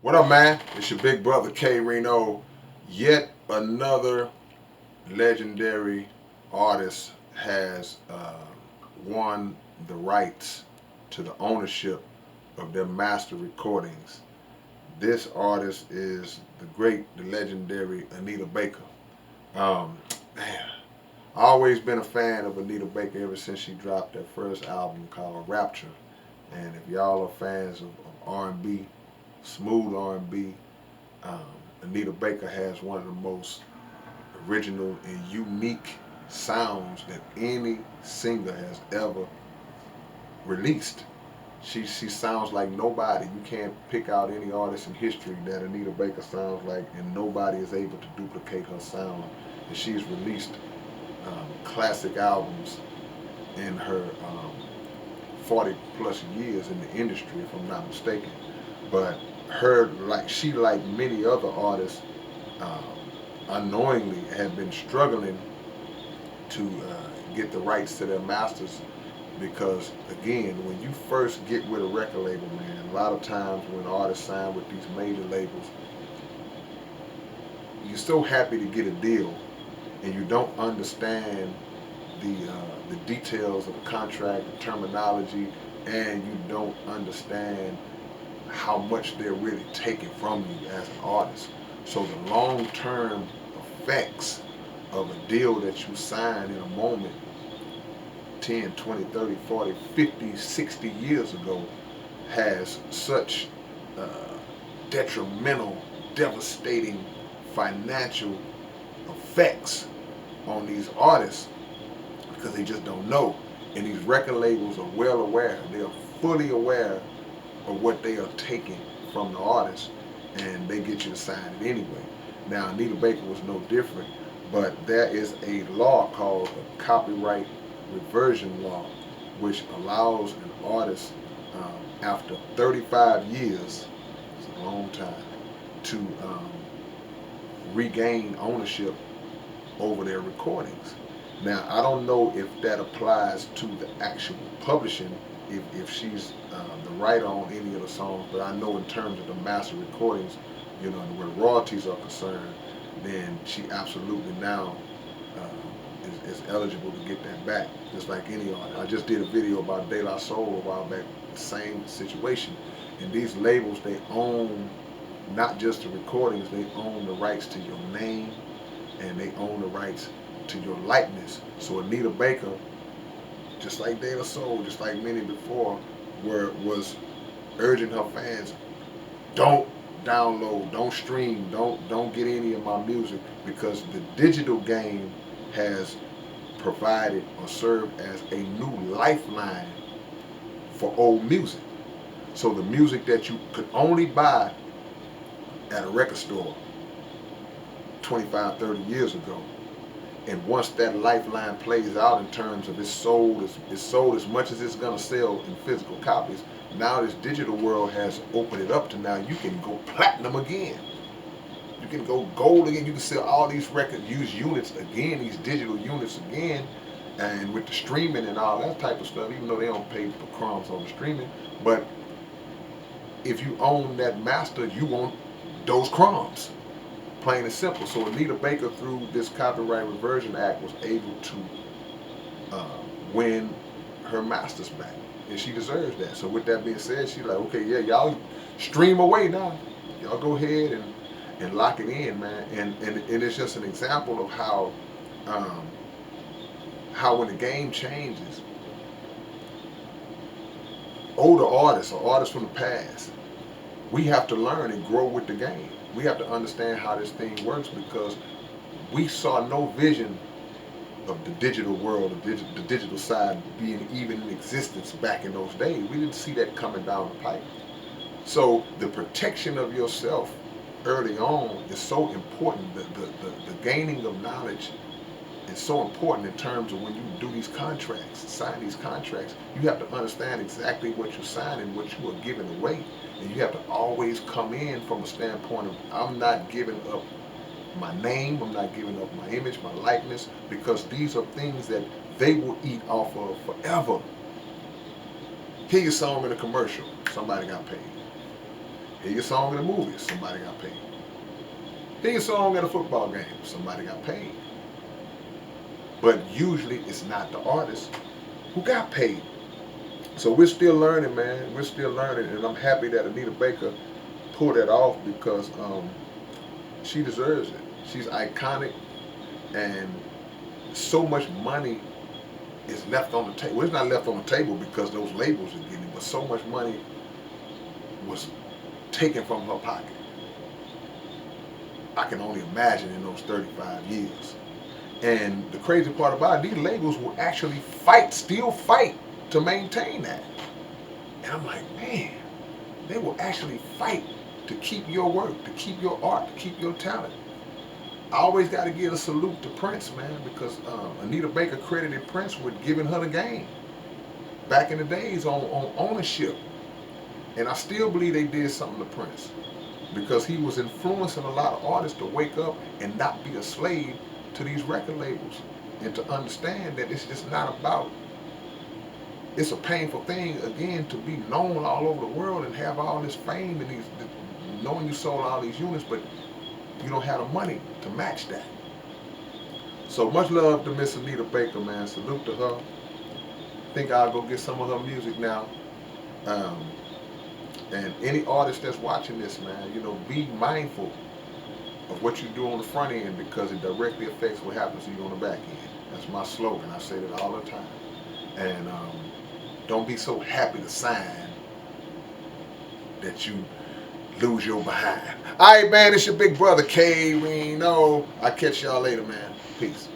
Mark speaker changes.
Speaker 1: What up, man? It's your big brother K-Rino. Yet another legendary artist has won the rights to the ownership of their master recordings. This artist is the legendary Anita Baker. Man, I always been a fan of Anita Baker ever since she dropped that first album called Rapture. And if y'all are fans of R&B, smooth R&B, um, Anita Baker has one of the most original and unique sounds that any singer has ever released. She sounds like nobody. You can't pick out any artist in history that Anita Baker sounds like, and nobody is able to duplicate her sound. And she's released classic albums in her 40 plus years in the industry, if I'm not mistaken. But she like many other artists, um, unknowingly had been struggling to get the rights to their masters because again, when you first get with a record label, man, a lot of times when artists sign with these major labels, you're so happy to get a deal, and you don't understand the details of the contract, the terminology, and you don't understand how much they're really taking from you as an artist. So the long-term effects of a deal that you sign in a moment 10, 20, 30, 40, 50, 60 years ago has such uh, detrimental, devastating financial effects on these artists because they just don't know. And these record labels are well aware. They are fully aware of what they are taking from the artist, and they get you to sign it anyway. Now, Anita Baker was no different, but there is a law called the copyright reversion law, which allows an artist, after 35 years, it's a long time, to regain ownership over their recordings. Now, I don't know if that applies to the actual publishing, if she's the writer on any of the songs, but I know in terms of the master recordings, where royalties are concerned, then she absolutely now is eligible to get that back, just like any artist. I just did a video about De La Soul a while back, same situation. And these labels, they own not just the recordings, they own the rights to your name, and they own the rights to your likeness. So Anita Baker, just like De La Soul, just like many before, was urging her fans, don't download, don't stream, don't get any of my music, because the digital game has provided or served as a new lifeline for old music. So the music that you could only buy at a record store 25, 30 years ago, and once that lifeline plays out in terms of it's sold as much as it's going to sell in physical copies, now this digital world has opened it up to now you can go platinum again. You can go gold again. You can sell all these record use units again, these digital units again, and with the streaming and all that type of stuff, even though they don't pay for crumbs on the streaming, but if you own that master, you want those crumbs. Plain and simple. So Anita Baker, through this Copyright Reversion Act, was able to win her masters back, and she deserves that. So with that being said, she's like, okay, yeah, y'all stream away now. Y'all go ahead and lock it in, man. And it's just an example of um, how when the game changes, older artists or artists from the past, we have to learn and grow with the game. We have to understand how this thing works because we saw no vision of the digital world, the digital side being even in existence back in those days. We didn't see that coming down the pipe. So the protection of yourself early on is so important. The gaining of knowledge is so important in terms of when you do these contracts, sign these contracts. You have to understand exactly what you're signing, what you are giving away. And you have to always come in from a standpoint of, I'm not giving up my name, I'm not giving up my image, my likeness, because these are things that they will eat off of forever. Hear your song in a commercial, somebody got paid. Hear your song in a movie, somebody got paid. Hear your song at a football game, somebody got paid. But usually it's not the artist who got paid. So we're still learning, man. We're still learning, and I'm happy that Anita Baker pulled that off because she deserves it. She's iconic, and so much money is left on the table. Well, it's not left on the table because those labels are getting it, but so much money was taken from her pocket. I can only imagine in those 35 years. And the crazy part about it, these labels will actually still fight to maintain that. And I'm like, man, they will actually fight to keep your work, to keep your art, to keep your talent. I always got to give a salute to Prince, man, because Anita Baker credited Prince with giving her the game back in the days on ownership. And I still believe they did something to Prince because he was influencing a lot of artists to wake up and not be a slave to these record labels and to understand that it's just not about, it's a painful thing, again, to be known all over the world and have all this fame and knowing you sold all these units, but you don't have the money to match that. So much love to Miss Anita Baker, man. Salute to her. Think I'll go get some of her music now. And any artist that's watching this, man, be mindful of what you do on the front end because it directly affects what happens to you on the back end. That's my slogan. I say that all the time. And don't be so happy to sign that you lose your behind. All right, man, it's your big brother, K-Rino. I'll catch y'all later, man. Peace.